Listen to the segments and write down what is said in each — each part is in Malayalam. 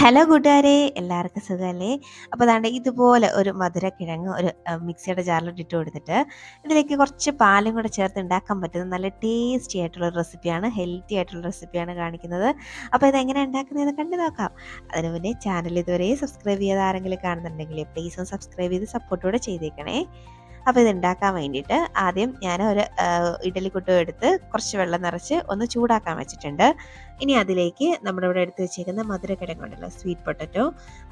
ഹലോ കൂട്ടുകാരെ, എല്ലാവർക്കും സുഖമല്ലേ? അപ്പോൾ ദാണ്ടെ ഇതുപോലെ ഒരു മധുരക്കിഴങ്ങ് ഒരു മിക്സിയുടെ ജാറിലോട്ട് ഇട്ട് കൊടുത്തിട്ട് ഇതിലേക്ക് കുറച്ച് പാലും കൂടെ ചേർത്ത് ഉണ്ടാക്കാൻ പറ്റുന്ന നല്ല ടേസ്റ്റി ആയിട്ടുള്ള റെസിപ്പിയാണ്, ഹെൽത്തി ആയിട്ടുള്ള റെസിപ്പിയാണ് കാണിക്കുന്നത്. അപ്പോൾ ഇതെങ്ങനെ ഉണ്ടാക്കുന്നതെന്ന് കണ്ടു നോക്കാം. അതിന് മുന്നേ ചാനൽ ഇതുവരെ സബ്സ്ക്രൈബ് ചെയ്യാതെ ആരെങ്കിലും കാണുന്നുണ്ടെങ്കിൽ പ്ലീസ് ഒന്ന് സബ്സ്ക്രൈബ് ചെയ്ത് സപ്പോർട്ടോടെ ചെയ്തേക്കണേ. അപ്പോൾ ഇതുണ്ടാക്കാൻ വേണ്ടിയിട്ട് ആദ്യം ഞാൻ ഒരു ഇഡ്ഡലിക്കുട്ട എടുത്ത് കുറച്ച് വെള്ളം നിറച്ച് ഒന്ന് ചൂടാക്കാൻ വെച്ചിട്ടുണ്ട്. ഇനി അതിലേക്ക് നമ്മുടെ ഇവിടെ എടുത്ത് വെച്ചേക്കുന്ന മധുരക്കിഴങ്ങുണ്ടല്ലോ, സ്വീറ്റ് പൊട്ടറ്റോ,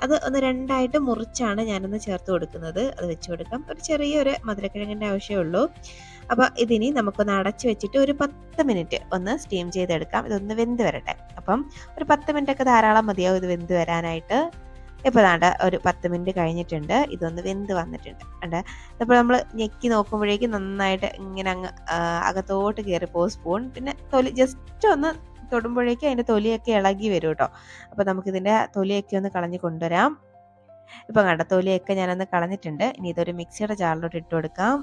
അത് ഒന്ന് രണ്ടായിട്ട് മുറിച്ചാണ് ഞാനൊന്ന് ചേർത്ത് കൊടുക്കുന്നത്. അത് വെച്ച് കൊടുക്കാം. ഒരു ചെറിയൊരു മധുരക്കിഴങ്ങിൻ്റെ ആവശ്യമേ ഉള്ളൂ. അപ്പോൾ ഇതിനി നമുക്കൊന്ന് അടച്ച് വെച്ചിട്ട് ഒരു 10 മിനിറ്റ് ഒന്ന് സ്റ്റീം ചെയ്തെടുക്കാം. ഇതൊന്ന് വെന്ത് വരട്ടെ. അപ്പം ഒരു 10 മിനിറ്റൊക്കെ ധാരാളം മതിയാവും ഇത് വെന്ത് വരാനായിട്ട്. ഇപ്പോൾ ദാണ്ട ഒരു 10 മിനിറ്റ് കഴിഞ്ഞിട്ടുണ്ട്. ഇതൊന്ന് വെന്ത് വന്നിട്ടുണ്ട്. കണ്ടോ? അപ്പോൾ നമ്മൾ ഞെക്കി നോക്കുമ്പോഴേക്കും നന്നായിട്ട് ഇങ്ങനെ അങ്ങ് അകത്തോട്ട് കയറിപ്പോവും സ്പൂൺ. പിന്നെ തൊലി ജസ്റ്റ് ഒന്ന് തൊടുമ്പോഴേക്കും അതിൻ്റെ തൊലിയൊക്കെ ഇളകി വരും കേട്ടോ. അപ്പോൾ നമുക്കിതിൻ്റെ തൊലിയൊക്കെ ഒന്ന് കളഞ്ഞ് കൊണ്ടുവരാം. ഇപ്പം കണ്ടോ, തൊലിയൊക്കെ ഞാനൊന്ന് കളഞ്ഞിട്ടുണ്ട്. ഇനി ഇതൊരു മിക്സിയുടെ ജാറിലോട്ട് ഇട്ട് കൊടുക്കാം.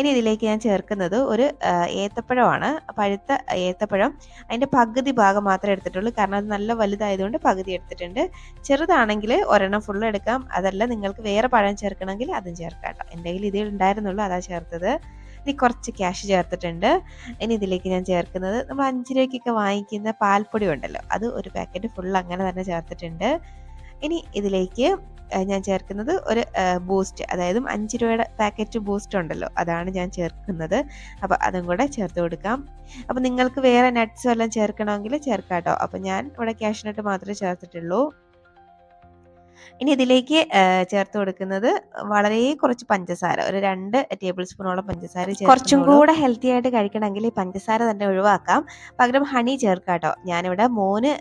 ഇനി ഇതിലേക്ക് ഞാൻ ചേർക്കുന്നത് ഒരു ഏത്തപ്പഴമാണ്. പഴുത്ത ഏത്തപ്പഴം. അതിൻ്റെ പകുതി ഭാഗം മാത്രമേ എടുത്തിട്ടുള്ളൂ. കാരണം അത് നല്ല വലുതായതുകൊണ്ട് പകുതി എടുത്തിട്ടുണ്ട്. ചെറുതാണെങ്കിൽ ഒരെണ്ണം ഫുള്ള് എടുക്കാം. അതല്ല നിങ്ങൾക്ക് വേറെ പഴം ചേർക്കണമെങ്കിൽ അതും ചേർക്കാം കേട്ടോ. എൻ്റെ കയ്യിൽ ഇതേ ഉണ്ടായിരുന്നുള്ളൂ, അതാ ചേർത്തത്. ഇനി കുറച്ച് ക്യാഷ് ചേർത്തിട്ടുണ്ട്. ഇനി ഇതിലേക്ക് ഞാൻ ചേർക്കുന്നത് നമ്മൾ 5 രൂപയ്ക്കൊക്കെ വാങ്ങിക്കുന്ന പാൽപ്പൊടി ഉണ്ടല്ലോ, അത് ഒരു പാക്കറ്റ് ഫുൾ അങ്ങനെ തന്നെ ചേർത്തിട്ടുണ്ട്. ഇനി ഇതിലേക്ക് ഞാൻ ചേർക്കുന്നത് ഒരു ബൂസ്റ്റ്, അതായത് 5 രൂപയുടെ പാക്കറ്റ് ബൂസ്റ്റ് ഉണ്ടല്ലോ, അതാണ് ഞാൻ ചേർക്കുന്നത്. അപ്പോൾ അതും കൂടെ ചേർത്ത് കൊടുക്കാം. അപ്പോൾ നിങ്ങൾക്ക് വേറെ നട്ട്സും എല്ലാം ചേർക്കണമെങ്കിൽ ചേർക്കാം കേട്ടോ. അപ്പോൾ ഞാൻ ഇവിടെ കാഷ്നട്ട് മാത്രമേ ചേർത്തിട്ടുള്ളൂ. ഇനി ഇതിലേക്ക് ചേർത്ത് കൊടുക്കുന്നത് വളരെ കുറച്ച് പഞ്ചസാര, ഒരു 2 ടേബിൾ സ്പൂണോളം പഞ്ചസാര ചേർത്ത് കുറച്ചും കൂടെ ഹെൽത്തി ആയിട്ട് കഴിക്കണമെങ്കിൽ ഈ പഞ്ചസാര തന്നെ ഒഴിവാക്കാം. പകരം ഹണി ചേർക്കാം കേട്ടോ. ഞാനിവിടെ മോന്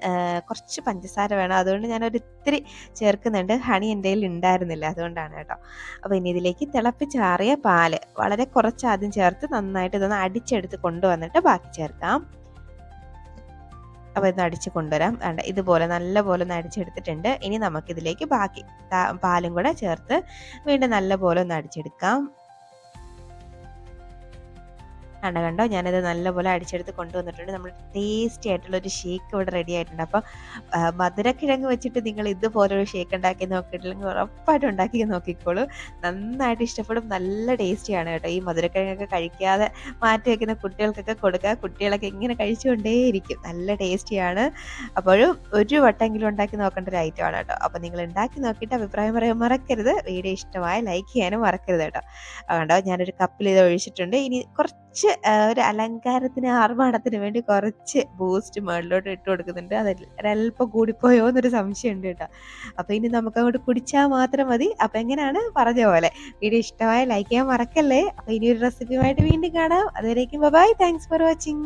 കുറച്ച് പഞ്ചസാര വേണം, അതുകൊണ്ട് ഞാനൊരു ഇത്തിരി ചേർക്കുന്നുണ്ട്. ഹണി എൻ്റെ കയ്യിൽ ഉണ്ടായിരുന്നില്ല, അതുകൊണ്ടാണ് കേട്ടോ. അപ്പോൾ ഇനി ഇതിലേക്ക് തിളപ്പിച്ചാറിയ പാല് വളരെ കുറച്ച് ആദ്യം ചേർത്ത് നന്നായിട്ട് ഇതൊന്ന് അടിച്ചെടുത്ത് കൊണ്ടുവന്നിട്ട് ബാക്കി ചേർക്കാം. അപ്പോൾ ഇതൊന്ന് അടിച്ച് കൊണ്ടുവരാം. ഇതുപോലെ നല്ലപോലെ ഒന്ന് അടിച്ചെടുത്തിട്ടുണ്ട്. ഇനി നമുക്കിതിലേക്ക് ബാക്കി പാലും കൂടെ ചേർത്ത് വീണ്ടും നല്ലപോലെ ഒന്ന് അടിച്ചെടുക്കാം. കണ്ടോ, ഞാനത് നല്ലപോലെ അടിച്ചെടുത്ത് കൊണ്ടുവന്നിട്ടുണ്ട്. നമ്മുടെ ടേസ്റ്റി ആയിട്ടുള്ളൊരു ഷേക്ക് ഇവിടെ റെഡി ആയിട്ടുണ്ട്. അപ്പോൾ മധുരക്കിഴങ്ങ് വെച്ചിട്ട് നിങ്ങൾ ഇതുപോലൊരു ഷേക്ക് ഉണ്ടാക്കി നോക്കിയിട്ടില്ലെങ്കിൽ ഉറപ്പായിട്ട് ഉണ്ടാക്കി നോക്കിക്കോളൂ. നന്നായിട്ട് ഇഷ്ടപ്പെടും. നല്ല ടേസ്റ്റിയാണ് കേട്ടോ. ഈ മധുരക്കിഴങ്ങൊക്കെ കഴിക്കാതെ മാറ്റി വയ്ക്കുന്ന കുട്ടികൾക്കൊക്കെ കൊടുക്കുക. കുട്ടികളൊക്കെ ഇങ്ങനെ കഴിച്ചുകൊണ്ടേയിരിക്കും. നല്ല ടേസ്റ്റിയാണ്. അപ്പോഴും ഒരു വട്ടെങ്കിലും ഉണ്ടാക്കി നോക്കേണ്ട ഒരു ഐറ്റമാണ് കേട്ടോ. അപ്പോൾ നിങ്ങൾ ഉണ്ടാക്കി നോക്കിയിട്ട് അഭിപ്രായം പറയാൻ മറക്കരുത്. വീഡിയോ ഇഷ്ടമായ ലൈക്ക് ചെയ്യാനും മറക്കരുത് കേട്ടോ. കണ്ടോ, ഞാനൊരു കപ്പിൽ ഇത് ഒഴിച്ചിട്ടുണ്ട്. ഇനി കുറച്ച് ഒരു അലങ്കാരത്തിന് ആർഭാടത്തിന് വേണ്ടി കുറച്ച് ബൂസ്റ്റ് മുകളിലോട്ട് ഇട്ട് കൊടുക്കുന്നുണ്ട്. ഒരല്പം കൂടിപ്പോയോ എന്നൊരു സംശയമുണ്ട് കേട്ടോ. അപ്പോൾ ഇനി നമുക്ക് അങ്ങോട്ട് കുടിച്ചാൽ മാത്രം മതി. അപ്പോൾ എങ്ങനെയാണ് പറഞ്ഞ പോലെ. വീഡിയോ ഇഷ്ടമായ ലൈക്ക് ചെയ്യാൻ മറക്കല്ലേ. അപ്പോൾ ഇനി ഒരു റെസിപ്പിയുമായിട്ട് വീണ്ടും കാണാം. അതുവരേക്കും ബൈ. Thanks for watching.